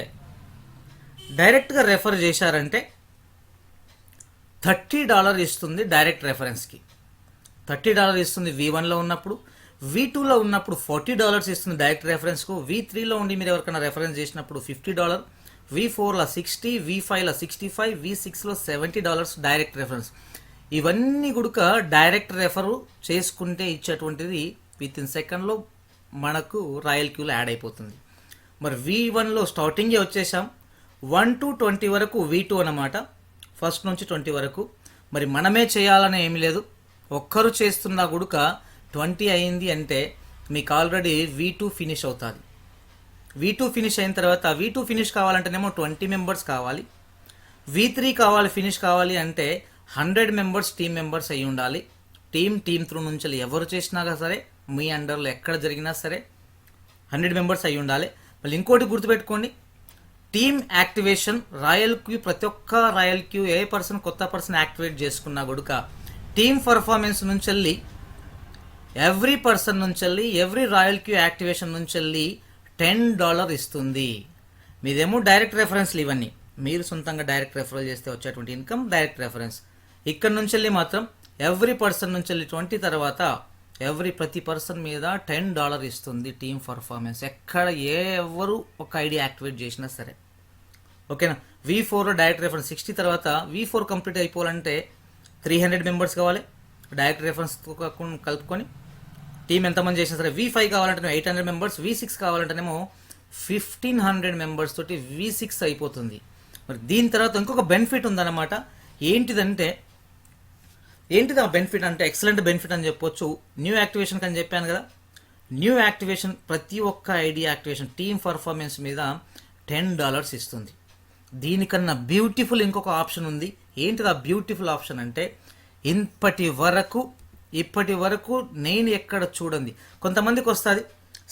Speaker 1: $30 ఇస్తుంది డైరెక్ట్ రెఫరెన్స్కి. $30 ఇస్తుంది V1లో ఉన్నప్పుడు. V2లో ఉన్నప్పుడు $40 ఇస్తుంది డైరెక్ట్ రెఫరెన్స్కు. V3లో ఉండి మీరు ఎవరికైనా రెఫరెన్స్ చేసినప్పుడు $50, V4లో 60, V5లో 65, V6లో $70 డైరెక్ట్ రెఫరెన్స్. ఇవన్నీ కూడా డైరెక్ట్ రెఫర్ చేసుకుంటే ఇచ్చేటువంటిది విత్ ఇన్ సెకండ్లో మనకు రాయల్ క్యూలో యాడ్ అయిపోతుంది. మరి V1లో స్టార్టింగే వచ్చేసాం. 1 to 20 వరకు V2 అన్నమాట, ఫస్ట్ నుంచి 20 వరకు. మరి మనమే చేయాలని ఏమి లేదు, ఒక్కరు చేస్తున్నా కూడా 20 అయింది అంటే మీకు ఆల్రెడీ V2 ఫినిష్ అవుతుంది. V2 ఫినిష్ అయిన తర్వాత V2 ఫినిష్ కావాలంటేనేమో 20 మెంబర్స్ కావాలి. V3 ఫినిష్ కావాలి అంటే 100 మెంబర్స్ టీమ్ మెంబర్స్ అయి ఉండాలి. టీమ్ త్రూ నుంచి ఎవరు చేసినా సరే మీ అండర్లో ఎక్కడ జరిగినా సరే 100 మెంబర్స్ అయి ఉండాలి. మళ్ళీ ఇంకోటి గుర్తుపెట్టుకోండి, టీమ్ యాక్టివేషన్ రాయల్ క్యూ, ప్రతి ఒక్క రాయల్ క్యూ ఏ పర్సన్ కొత్త పర్సన్ యాక్టివేట్ చేసుకున్నా కూడా టీమ్ పర్ఫార్మెన్స్ నుంచి వెళ్ళి ఎవ్రీ పర్సన్ నుంచి వెళ్ళి ఎవ్రీ రాయల్ క్యూ యాక్టివేషన్ నుంచి వెళ్ళి $10 ఇస్తుంది. మీదేమో డైరెక్ట్ రెఫరెన్స్లు, ఇవన్నీ మీరు సొంతంగా డైరెక్ట్ రెఫరల్ చేస్తే వచ్చేటువంటి ఇన్కమ్ డైరెక్ట్ రెఫరెన్స్. ఇక్కడ నుంచి వెళ్ళి మాత్రం ఎవ్రీ పర్సన్ నుంచి వెళ్ళి 20 తర్వాత ప్రతి పర్సన్ మీద $10 ఇస్తుంది టీమ్ పర్ఫార్మెన్స్. ఎక్కడ ఎవరు ఒక ఐడి యాక్టివేట్ చేసినా సరే. ఓకేనా, V4 డైరెక్ట్ రెఫరెన్స్ 60 తర్వాత V4 కంప్లీట్ అయిపోవాలంటే 300 మెంబర్స్ కావాలి. డైరెక్ట్ రెఫరెన్స్ కలుపుకొని టీం ఎంతమంది చేసినా సరే V5 కావాలంటే 800 మెంబర్స్, V6 కావాలంటేనేమో 1500 మెంబర్స్ తోటి V6 అయిపోతుంది. మరి దీని తర్వాత ఇంకొక బెనిఫిట్ ఉందన్నమాట. ఏంటిది ఆ బెనిఫిట్ అంటే ఎక్సలెంట్ బెనిఫిట్ అని చెప్పొచ్చు. న్యూ యాక్టివేషన్ అని చెప్పాను కదా, న్యూ యాక్టివేషన్ ప్రతి ఒక్క ఐడి యాక్టివేషన్ టీమ్ పర్ఫార్మెన్స్ మీద $10 ఇస్తుంది. దీనికన్నా బ్యూటిఫుల్ ఇంకొక ఆప్షన్ ఉంది. ఏంటిది ఆ బ్యూటిఫుల్ ఆప్షన్ అంటే ఇప్పటి వరకు నేను ఎక్కడ చూడండి, కొంతమందికి వస్తుంది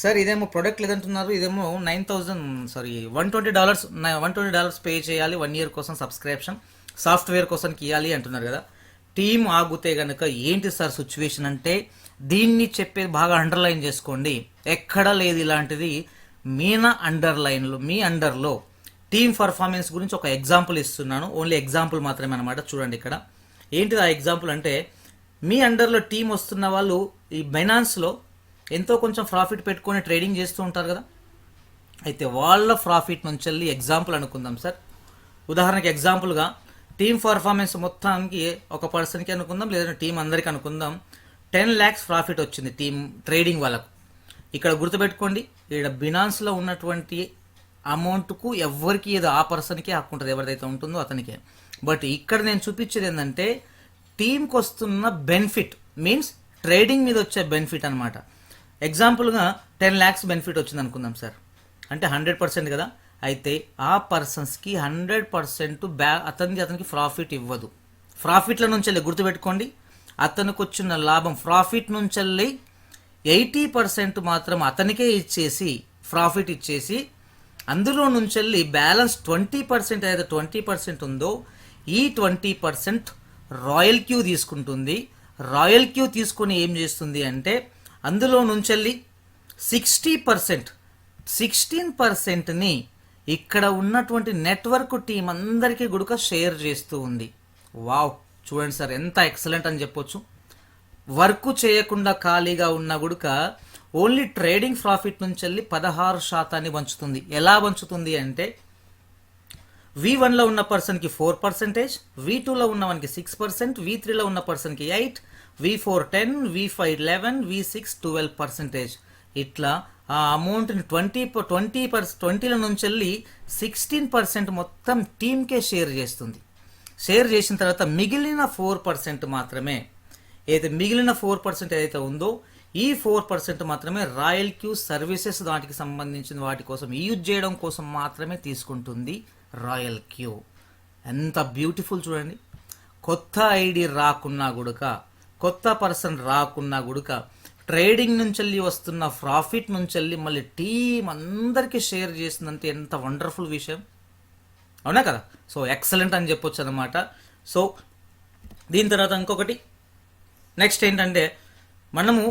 Speaker 1: సార్ ఇదేమో ప్రొడక్ట్ లేదంటున్నారు, ఇదేమో $120 పే చేయాలి 1 year కోసం సబ్స్క్రిప్షన్, సాఫ్ట్వేర్ కోసం ఇవ్వాలి అంటున్నారు కదా. టీం ఆగితే కనుక ఏంటి సార్ సిచ్యువేషన్ అంటే దీన్ని చెప్పేది బాగా అండర్లైన్ చేసుకోండి. ఎక్కడ లేదు ఇలాంటిది. మీ అండర్లో టీమ్ పర్ఫార్మెన్స్ గురించి ఒక ఎగ్జాంపుల్ ఇస్తున్నాను. ఓన్లీ ఎగ్జాంపుల్ మాత్రమే అనమాట. చూడండి ఇక్కడ ఏంటిది ఆ ఎగ్జాంపుల్ అంటే, మీ అండర్లో టీం వస్తున్న వాళ్ళు ఈ బైనాన్స్లో ఎంతో కొంచెం ప్రాఫిట్ పెట్టుకొని ట్రేడింగ్ చేస్తూ ఉంటారు కదా. అయితే వాళ్ళ ప్రాఫిట్ నుంచి వెళ్ళి ఎగ్జాంపుల్ అనుకుందాం సార్. ఉదాహరణకి ఎగ్జాంపుల్గా టీమ్ పర్ఫార్మెన్స్ మొత్తానికి ఒక పర్సన్కి అనుకుందాం, లేదంటే టీం అందరికీ అనుకుందాం. 10 lakhs ప్రాఫిట్ వచ్చింది టీం ట్రేడింగ్ వాళ్ళకు. ఇక్కడ గుర్తుపెట్టుకోండి, ఇక్కడ బినాన్స్లో ఉన్నటువంటి అమౌంట్కు ఎవరికి ఏదో ఆ పర్సన్కి హక్కు ఉంటుంది, ఎవరిదైతే ఉంటుందో అతనికే. బట్ ఇక్కడ నేను చూపించేది ఏంటంటే టీంకి వస్తున్న బెనిఫిట్, మీన్స్ ట్రేడింగ్ మీద వచ్చే బెనిఫిట్ అనమాట. ఎగ్జాంపుల్గా 10 lakhs బెనిఫిట్ వచ్చింది అనుకుందాం సార్, అంటే 100% కదా. అయితే ఆ పర్సన్స్కి 100% అతనికి ప్రాఫిట్ ఇవ్వదు. ప్రాఫిట్ల నుంచి వెళ్ళి గుర్తుపెట్టుకోండి, అతనికి వచ్చిన లాభం ప్రాఫిట్ నుంచి వెళ్ళి 80% మాత్రం అతనికే ఇచ్చేసి ప్రాఫిట్ ఇచ్చేసి, అందులో నుంచి వెళ్ళి బ్యాలెన్స్ 20% ఏదైతే 20% ఉందో ఈ 20% రాయల్ క్యూ తీసుకుంటుంది. రాయల్ క్యూ తీసుకుని ఏం చేస్తుంది అంటే అందులో నుంచి వెళ్ళి 16%ని ఇక్కడ ఉన్నటువంటి నెట్వర్క్ టీం అందరికీ గుడుక షేర్ చేస్తూ ఉంది. వావ్, చూడండి సార్ ఎంత ఎక్సలెంట్ అని చెప్పొచ్చు. వర్క్ చేయకుండా ఖాళీగా ఉన్న గుడుక ఓన్లీ ట్రేడింగ్ ప్రాఫిట్ నుంచి వెళ్ళి 16% పంచుతుంది. ఎలా పంచుతుంది అంటే V1లో ఉన్న పర్సన్కి 4%, V2లో ఉన్న వానికి 6%, V3లో ఉన్న పర్సన్కి 8%, V4 10%, V5 11%, V6 12%. ఇట్లా ఆ అమౌంట్ని 20ల నుంచి వెళ్ళి 16% మొత్తం టీంకే షేర్ చేస్తుంది. షేర్ చేసిన తర్వాత మిగిలిన 4% మాత్రమే, మిగిలిన 4% ఏదైతే ఉందో ఈ 4% మాత్రమే రాయల్ క్యూ సర్వీసెస్ వాటికి సంబంధించిన వాటి కోసం యూజ్ చేయడం కోసం మాత్రమే తీసుకుంటుంది రాయల్ క్యూ. ఎంత బ్యూటిఫుల్ చూడండి. కొత్త ఐడి రాకున్నా గుడుక, కొత్త పర్సన్ రాకున్నా గుడుక ట్రేడింగ్ నుంచి వెళ్ళి వస్తున్న ప్రాఫిట్ నుంచి వెళ్ళి మళ్ళీ టీం అందరికీ షేర్ చేసిందంటే ఎంత వండర్ఫుల్ విషయం, అవునా కదా. సో ఎక్సలెంట్ అని చెప్పొచ్చు అనమాట. సో దీని తర్వాత ఇంకొకటి నెక్స్ట్ ఏంటంటే, మనము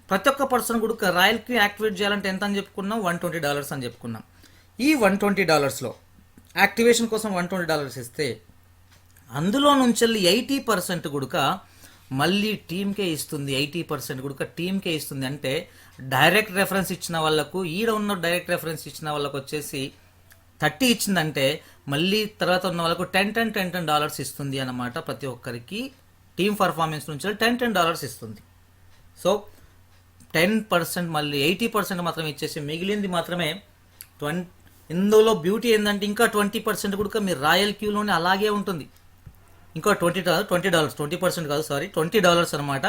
Speaker 1: ప్రతి ఒక్క పర్సన్ కూడా రాయల్ క్యూ యాక్టివేట్ చేయాలంటే ఎంత అని చెప్పుకున్నాం, $120 అని చెప్పుకున్నాం. ఈ $120లో యాక్టివేషన్ కోసం $120 ఇస్తే అందులో నుంచి 80% గుడుక మళ్ళీ టీంకే ఇస్తుంది. 80% గుడుక టీంకే ఇస్తుంది. అంటే డైరెక్ట్ రెఫరెన్స్ ఇచ్చిన వాళ్ళకు, ఈడ ఉన్న డైరెక్ట్ రెఫరెన్స్ ఇచ్చిన వాళ్ళకు వచ్చేసి 30 ఇచ్చిందంటే మళ్ళీ తర్వాత ఉన్న వాళ్ళకు $10 ఇస్తుంది అన్నమాట. ప్రతి ఒక్కరికి టీమ్ పర్ఫార్మెన్స్ నుంచి $10 ఇస్తుంది. సో 10% మళ్ళీ 80% మాత్రమే ఇచ్చేసి మిగిలింది మాత్రమే ఇందులో బ్యూటీ ఏంటంటే ఇంకా 20% కూడా మీ రాయల్ క్యూలోనే అలాగే ఉంటుంది. ఇంకా $20 కాదు సారీ $20 అనమాట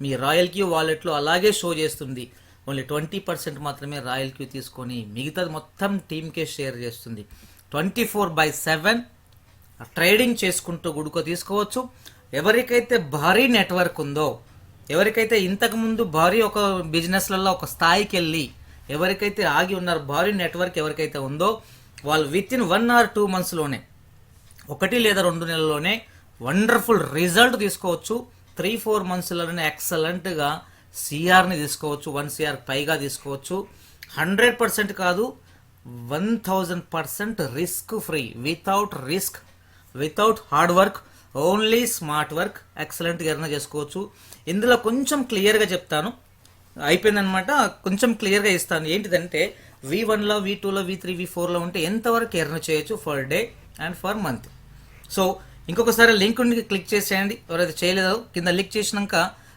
Speaker 1: మీ రాయల్ క్యూ వాలెట్లో అలాగే షో చేస్తుంది. ఓన్లీ 20% మాత్రమే రాయల్ క్యూ తీసుకొని మిగతాది మొత్తం టీంకే షేర్ చేస్తుంది. 24/7 ట్రేడింగ్ చేసుకుంటూ గుడుకో తీసుకోవచ్చు. ఎవరికైతే భారీ నెట్వర్క్ ఉందో, ఎవరికైతే ఇంతకుముందు భారీ ఒక బిజినెస్లలో ఒక స్థాయికి వెళ్ళి ఎవరికైతే ఆగి ఉన్నారు, భారీ నెట్వర్క్ ఎవరికైతే ఉందో వాళ్ళు విత్ ఇన్ 1 or 2 monthsలోనే, 1 లేదా 2 నెలల్లోనే వండర్ఫుల్ రిజల్ట్ తీసుకోవచ్చు. 3-4 monthsలోనే ఎక్సలెంట్గా సిఆర్ని తీసుకోవచ్చు. 1 CR పైగా తీసుకోవచ్చు. 100% కాదు 1000% risk free, without risk, without hard work, only smart work ఎక్సలెంట్గా ఎర్న్ చేసుకోవచ్చు. ఇందులో కొంచెం క్లియర్గా చెప్తాను, అయిపోయిందనమాట. కొంచెం క్లియర్గా ఇస్తాను. ఏంటిదంటే V1లో, V2లో, V3, V4లో ఉంటే ఎంతవరకు ఎర్న్ చేయొచ్చు per day, and for month. So ఇంకొకసారి లింక్ క్లిక్ చేసేయండి, ఎవరైతే చేయలేదో కింద లింక్ చేసినాక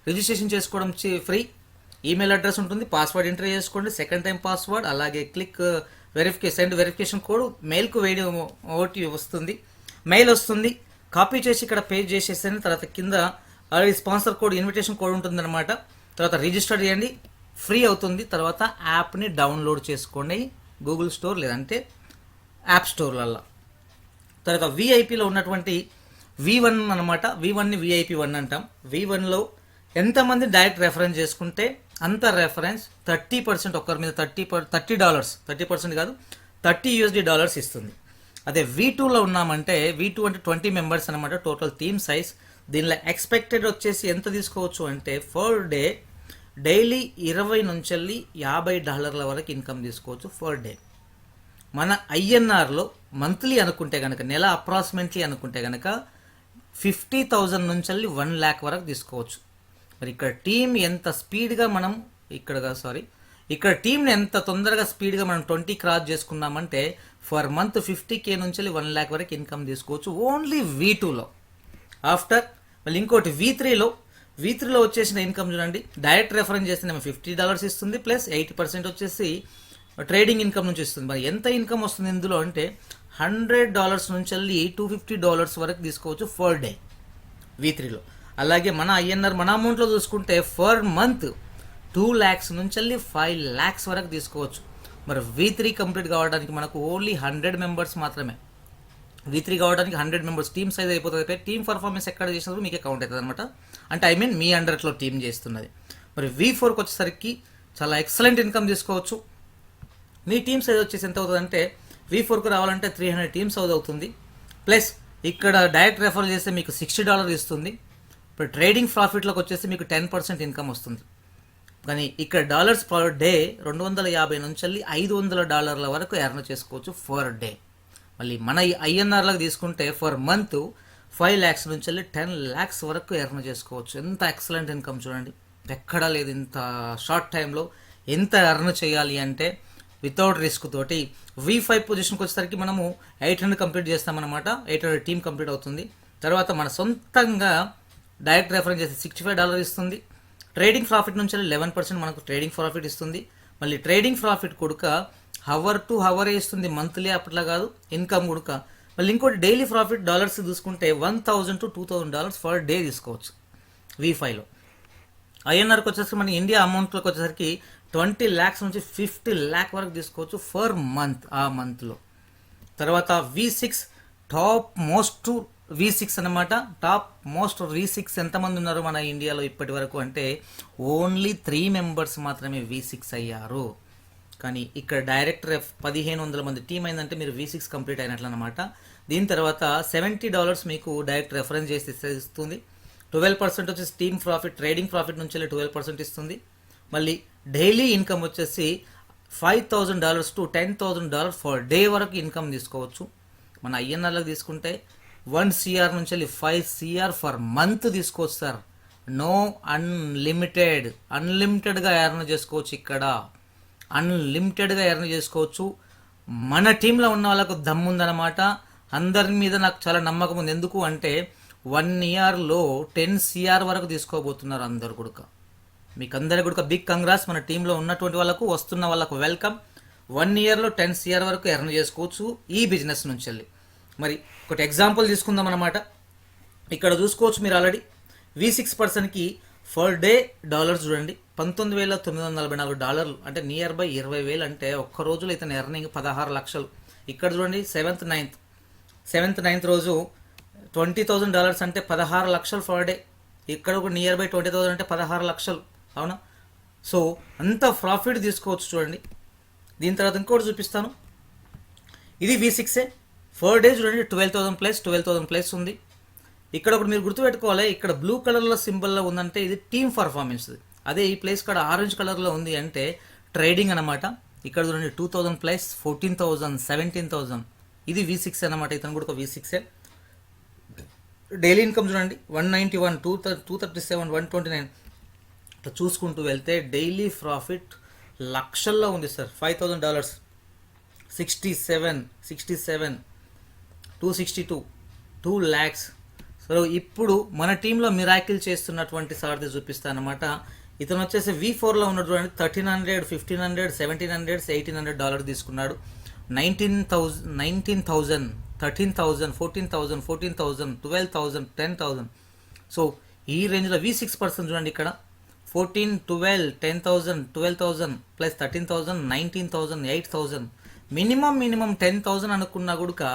Speaker 1: రిజిస్ట్రేషన్ చేసుకోవడం ఫ్రీ. ఈమెయిల్ అడ్రస్ ఉంటుంది, పాస్వర్డ్ ఎంటర్ చేసుకోండి, సెకండ్ టైం పాస్వర్డ్, అలాగే క్లిక్ సెండ్ వెరిఫికేషన్ కోడ్, మెయిల్కు వేడి ఓటీ వస్తుంది, మెయిల్ వస్తుంది, కాపీ చేసి ఇక్కడ పేజ్ చేసేసండి. తర్వాత కింద already sponsor code, invitation code ఉంటుంది అనమాట. తర్వాత రిజిస్టర్ చేయండి, ఫ్రీ అవుతుంది. తర్వాత యాప్ని డౌన్లోడ్ చేసుకోండి గూగుల్ స్టోర్ లేదంటే యాప్ స్టోర్లలో. తర్వాత విఐపిలో ఉన్నటువంటి V1 అనమాట, V1ని VIP 1 అంటాం. V1లో ఎంతమంది డైరెక్ట్ రెఫరెన్స్ చేసుకుంటే అంత రెఫరెన్స్ 30%, ఒక్కరి మీద $30, 30% కాదు $30 ఇస్తుంది. అదే V2లో ఉన్నామంటే V2 అంటే 20 మెంబర్స్ అనమాట టోటల్ టీమ్ సైజ్. దీనిలో ఎక్స్పెక్టెడ్ వచ్చేసి ఎంత తీసుకోవచ్చు అంటే ఫర్ డే డైలీ $20 నుంచి $50 వరకు ఇన్కమ్ తీసుకోవచ్చు ఫర్ డే. మన ఐఎన్ఆర్లో మంత్లీ అనుకుంటే కనుక, నెల అప్రాక్సిమేట్లీ అనుకుంటే కనుక 50,000 నుంచి 1 lakh వరకు తీసుకోవచ్చు. మరి ఇక్కడ టీం ఎంత స్పీడ్గా మనం ఇక్కడ టీంని ఎంత తొందరగా స్పీడ్గా మనం 20 క్రాస్ చేసుకున్నామంటే ఫర్ మంత్ 50K నుంచి 1 lakh వరకు ఇన్కమ్ తీసుకోవచ్చు ఓన్లీ V2లో. ఆఫ్టర్ మళ్ళీ ఇంకోటి V3లో వచ్చేసిన ఇన్కమ్ చూడండి, డైరెక్ట్ రెఫరెన్స్ చేస్తే $50 ఇస్తుంది, ప్లస్ 80% వచ్చేసి ట్రేడింగ్ ఇన్కమ్ నుంచి ఇస్తుంది. మరి ఎంత ఇన్కమ్ వస్తుంది ఇందులో అంటే $100 నుంచి $250 వరకు తీసుకోవచ్చు ఫర్ డే V3లో. అలాగే మన ఐఎన్ఆర్ మన అమౌంట్లో చూసుకుంటే ఫర్ మంత్ 2 lakhs నుంచి 5 lakhs వరకు తీసుకోవచ్చు. మరి V3 కంప్లీట్ కావడానికి మనకు ఓన్లీ 100 మెంబర్స్ మాత్రమే. V3 కావడానికి 100 మెంబర్స్ టీమ్ సైజ్ అయిపోతుంది. టీమ్ పర్ఫార్మెన్స్ ఎక్కడ చేసినప్పుడు మీకే కౌంట్ అవుతుంది అనమాట. అంటే మీ అండర్లో టీమ్ చేస్తున్నది. మరి V4కి వచ్చేసరికి చాలా ఎక్సలెంట్ ఇన్కమ్ తీసుకోవచ్చు. మీ టీమ్ సైజ్ వచ్చేసి ఎంత అవుతుంది అంటే V4కు రావాలంటే 300 టీమ్స్ అవుతుంది. ప్లస్ ఇక్కడ డైరెక్ట్ రెఫర్ చేస్తే మీకు $60 ఇస్తుంది. ఇప్పుడు ట్రేడింగ్ ప్రాఫిట్లోకి వచ్చేసి మీకు 10% ఇన్కమ్ వస్తుంది. కానీ ఇక్కడ డాలర్స్ పర్ డే $250 నుంచి $500 వరకు ఎర్న్ చేసుకోవచ్చు ఫర్ డే. మళ్ళీ మన ఐఎన్ఆర్లకు తీసుకుంటే ఫర్ మంత్ 5 lakhs నుంచి 10 lakhs వరకు ఎర్న్ చేసుకోవచ్చు. ఎంత ఎక్సలెంట్ ఇన్కమ్ చూడండి, ఎక్కడా లేదు. ఇంత షార్ట్ టైంలో ఎంత ఎర్న్ చేయాలి అంటే వితౌట్ రిస్క్ తోటి. V5 పొజిషన్కి వచ్చేసరికి మనము 800 కంప్లీట్ చేస్తామన్నమాట. 800 టీమ్ కంప్లీట్ అవుతుంది. తర్వాత మన సొంతంగా డైరెక్ట్ రెఫరెన్స్ చేసి $65 ఇస్తుంది. ట్రేడింగ్ ప్రాఫిట్ నుంచి 11% మనకు ట్రేడింగ్ ప్రాఫిట్ ఇస్తుంది. మళ్ళీ ట్రేడింగ్ ప్రాఫిట్ కొడుక హవర్ టు హవర్ ఇస్తుంది, మంత్లీ అప్పట్లా కాదు. ఇన్కమ్ కొడుక మళ్ళీ ఇంకోటి డైలీ ప్రాఫిట్ డాలర్స్ చూసుకుంటే $1,000 to $2,000 ఫర్ డే తీసుకోవచ్చు V5లో. ఐఎన్ఆర్కి వచ్చేసరికి మన ఇండియా అమౌంట్లోకి వచ్చేసరికి 20 lakhs నుంచి 50 lakh వరకు తీసుకోవచ్చు ఫర్ మంత్ ఆ మంత్లో. తర్వాత V6 టాప్ మోస్ట్ V6 అనమాట. టాప్ మోస్ట్ V6 ఎంతమంది ఉన్నారు మన ఇండియాలో ఇప్పటి వరకు అంటే ఓన్లీ 3 మెంబర్స్ మాత్రమే V6 అయ్యారు. కానీ ఇక్కడ డైరెక్ట్ 1,500 మంది టీం అయిందంటే మీరు V6 కంప్లీట్ అయినట్లు అనమాట. దీని తర్వాత $70 మీకు డైరెక్ట్ రెఫరెన్స్ చేసి ఇస్తుంది. 12% వచ్చేసి టీమ్ ప్రాఫిట్, ట్రేడింగ్ ప్రాఫిట్ నుంచి 12% ఇస్తుంది. మళ్ళీ డైలీ ఇన్కమ్ వచ్చేసి $5,000 to $10,000 ఫర్ డే వరకు ఇన్కమ్ తీసుకోవచ్చు. మన ఐఎన్ఆర్లకు తీసుకుంటే 1 crore నుంచి 5 crore ఫర్ మంత్ తీసుకోవచ్చు సార్. నో అన్లిమిటెడ్గా ఎర్న్ చేసుకోవచ్చు. ఇక్కడ అన్లిమిటెడ్గా ఎర్న్ చేసుకోవచ్చు. మన టీంలో ఉన్న వాళ్ళకు దమ్ముందనమాట. అందరి మీద నాకు చాలా నమ్మకం ఉంది. ఎందుకు అంటే 1 yearలో 10 crore వరకు తీసుకోబోతున్నారు అందరు కూడా. మీకు అందరి కూడా బిగ్ కంగ్రాస్. మన టీంలో ఉన్నటువంటి వాళ్ళకు, వస్తున్న వాళ్ళకు వెల్కమ్. 1 yearలో 10 crore వరకు ఎర్న్ చేసుకోవచ్చు ఈ బిజినెస్ నుంచి. మరి ఒకటి ఎగ్జాంపుల్ తీసుకుందాం అనమాట. ఇక్కడ చూసుకోవచ్చు మీరు ఆల్రెడీ V6 పర్సన్కి ఫర్ డే డాలర్స్ చూడండి $19,944 అంటే నియర్ బై 20,000 అంటే ఒక్క రోజులో ఇతను ఎర్నింగ్ 16 లక్షలు. ఇక్కడ చూడండి 7th 9th రోజు $20,000 అంటే 16 లక్షలు ఫర్ డే. ఇక్కడ ఒక నియర్ బై 20,000 అంటే 16 లక్షలు, అవునా? సో అంత ప్రాఫిట్ తీసుకోవచ్చు చూడండి. దీని తర్వాత ఇంకోటి చూపిస్తాను. ఇది V6 ఫర్ డే చూడండి 12,000 ప్లస్ ఉంది. ఇక్కడ ఒకటి మీరు గుర్తుపెట్టుకోవాలి, ఇక్కడ బ్లూ కలర్లో సింబల్లో ఉందంటే ఇది టీమ్ పర్ఫార్మెన్స్. అదే ఈ ప్లేస్ ఇక్కడ ఆరెంజ్ కలర్లో ఉంది అంటే ట్రేడింగ్ అనమాట. ఇక్కడ చూడండి 2,000 ప్లస్, 14,000, 17,000. ఇది V6 అనమాట. ఇతను కూడా ఒక V6. డైలీ ఇన్కమ్ చూడండి 191, 237, 129 ఇట్లా చూసుకుంటూ వెళ్తే డైలీ ప్రాఫిట్ లక్షల్లో ఉంది సార్. $5,000, 67, 2 laక్స్. సో ఇప్పుడు మన టీంలో మిరాకిల్ చేస్తున్నటువంటి సార్ది చూపిస్తాను అనమాట. ఇతను వచ్చేసి V4లో ఉన్నటువంటి $1,300, $1,500, $1,700, $1,800 తీసుకున్నాడు. 19,000, 13,000, 14,000, 14,000, 12,000, 10,000. సో ఈ రేంజ్లో V6 పర్సన్ చూడండి ఇక్కడ 14, 12, 10,000, 12,000 ప్లస్ 13,000, 19,000, 8,000, మినిమం 10,000 అనుకున్నా కూడా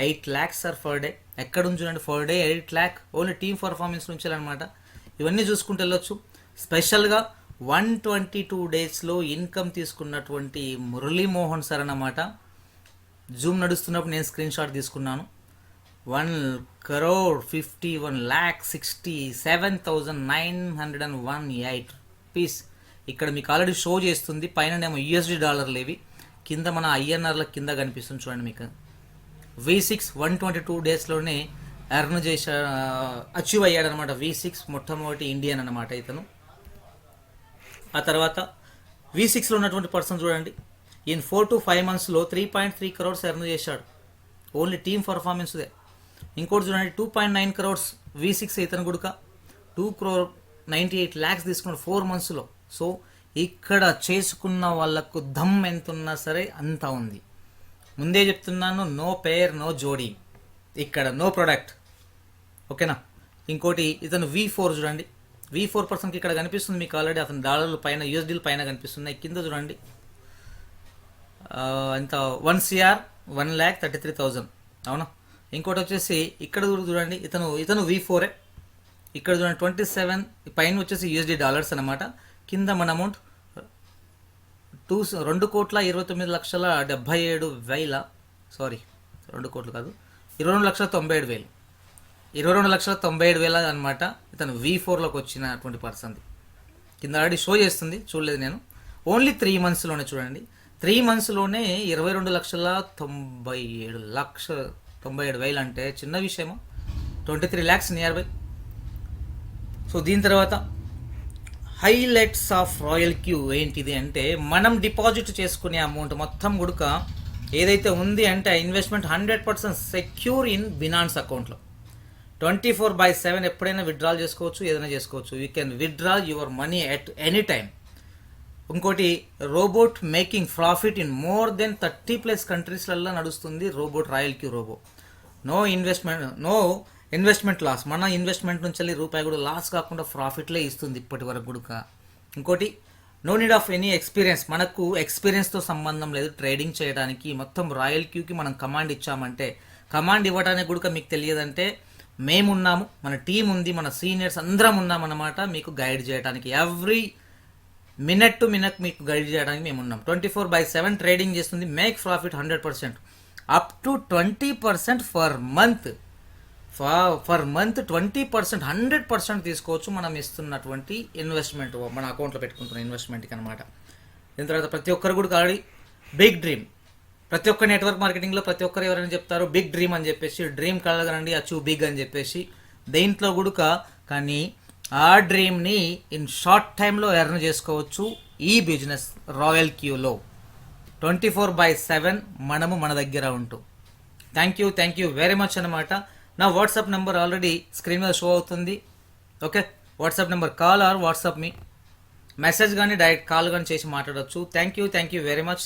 Speaker 1: 8 lakhs సార్ ఫర్ డే. ఎక్కడ నుంచి చూడండి for day 8 lakh only team performance నుంచి అనమాట. ఇవన్నీ చూసుకుంటూ వెళ్ళొచ్చు. స్పెషల్గా 122 డేస్లో ఇన్కమ్ తీసుకున్నటువంటి మురళీమోహన్ సార్ అన్నమాట. జూమ్ నడుస్తున్నప్పుడు నేను స్క్రీన్ షాట్ తీసుకున్నాను. 1,51,67,918 రూపీస్. ఇక్కడ మీకు ఆల్రెడీ షో చేస్తుంది. పైననేమో USD ఇవి, కింద మన INRల కింద కనిపిస్తుంది చూడండి మీకు. V6 122 డేస్లోనే ఎర్న్ చేసా అచీవ్ అయ్యాడనమాట. V6 మొట్టమొదటి ఇండియన్ అనమాట ఇతను. ఆ తర్వాత V6లో ఉన్నటువంటి పర్సన్ చూడండి, ఈయన 4 to 5 monthsలో 3.3 crores ఎర్న్ చేశాడు ఓన్లీ టీమ్ పర్ఫార్మెన్స్దే. ఇంకోటి చూడండి 2.9 crores V6 ఇతను కూడా 2,98 lakhs తీసుకున్నాడు 4 monthsలో. సో ఇక్కడ చేసుకున్న వాళ్ళకు దమ్ ఎంత ఉన్నా సరే అంత ఉంది. ముందే చెప్తున్నాను, నో పేర్ నో జోడీ, ఇక్కడ నో ప్రొడక్ట్, ఓకేనా. ఇంకోటి ఇతను V4 చూడండి, V4 పర్సన్కి ఇక్కడ కనిపిస్తుంది మీకు ఆల్రెడీ. అతని డాలర్లు పైన USDలు పైన కనిపిస్తున్నాయి. కింద చూడండి ఎంత 1 crore 1,33,000 అవునా. ఇంకోటి వచ్చేసి ఇక్కడ చూడండి ఇతను V4. ఇక్కడ చూడండి 27 పైన వచ్చేసి USD అనమాట. కింద మన అమౌంట్ 2,29,77,000 సారీ 2 కోట్లు కాదు 22,97,000 22,97,000 అనమాట. ఇతను V4లోకి వచ్చినటువంటి పర్సన్. కింద ఆల్రెడీ షో చేస్తుంది, చూడలేదు నేను. ఓన్లీ 3 monthsలోనే చూడండి, 3 monthsలోనే 22,97,000 అంటే చిన్న విషయము. 23 lakhs నియర్ బై. సో దీని తర్వాత హైలైట్స్ ఆఫ్ రాయల్ క్యూ ఏంటిది అంటే, మనం డిపాజిట్ చేసుకునే అమౌంట్ మొత్తం కూడా ఏదైతే ఉంది అంటే ఆ ఇన్వెస్ట్మెంట్ 100% సెక్యూర్ ఇన్ బినాన్స్ అకౌంట్లో. 24/7 ఎప్పుడైనా విత్డ్రాల్ చేసుకోవచ్చు, ఏదైనా చేసుకోవచ్చు. You can withdraw your money at any time. ఇంకోటి robot making profit in more than 30+ కంట్రీస్లలో నడుస్తుంది robot, Royal Q robo. No investment loss. మన ఇన్వెస్ట్మెంట్ నుంచి వెళ్ళి రూపాయి కూడా లాస్ కాకుండా ప్రాఫిట్లే ఇస్తుంది ఇప్పటి వరకు కూడా. ఇంకోటి no need of any experience. మనకు ఎక్స్పీరియన్స్తో సంబంధం లేదు ట్రేడింగ్ చేయడానికి. మొత్తం రాయల్ క్యూకి మనం కమాండ్ ఇచ్చామంటే, కమాండ్ ఇవ్వడానికి కూడా మీకు తెలియదంటే మేమున్నాము, మన టీం ఉంది, మన సీనియర్స్ అందరం ఉన్నామన్నమాట మీకు గైడ్ చేయడానికి. ఎవ్రీ మినిట్ టు మినిట్ మీకు గైడ్ చేయడానికి మేము ఉన్నాం. 24/7 ట్రేడింగ్ చేస్తుంది. Make profit 100%, up to 20% for month. 20% 100% తీసుకోవచ్చు మనం ఇస్తున్నటువంటి ఇన్వెస్ట్మెంట్, మన అకౌంట్లో పెట్టుకుంటున్న ఇన్వెస్ట్మెంట్కి అనమాట. దీని తర్వాత ప్రతి ఒక్కరు కూడా ఆల్రెడీ బిగ్ డ్రీమ్, ప్రతి ఒక్క నెట్వర్క్ మార్కెటింగ్లో ప్రతి ఒక్కరు ఎవరైనా చెప్తారు బిగ్ డ్రీమ్ అని చెప్పేసి, డ్రీమ్ కలగనండి అచీవ్ బిగ్ అని చెప్పేసి. దేంట్లో కూడా కానీ ఆ డ్రీమ్ని ఇన్ షార్ట్ టైంలో ఎర్న్ చేసుకోవచ్చు ఈ బిజినెస్ రాయల్ క్యూలో. 24/7 మనము మన దగ్గర ఉంటూ. థ్యాంక్ యూ వెరీ మచ్ అనమాట. నా వాట్సాప్ నెంబర్ ఆల్రెడీ స్క్రీన్ మీద షో అవుతుంది. Okay, WhatsApp number call or WhatsApp me message కానీ డైరెక్ట్ కాల్ కానీ చేసి మాట్లాడవచ్చు. Thank you very much.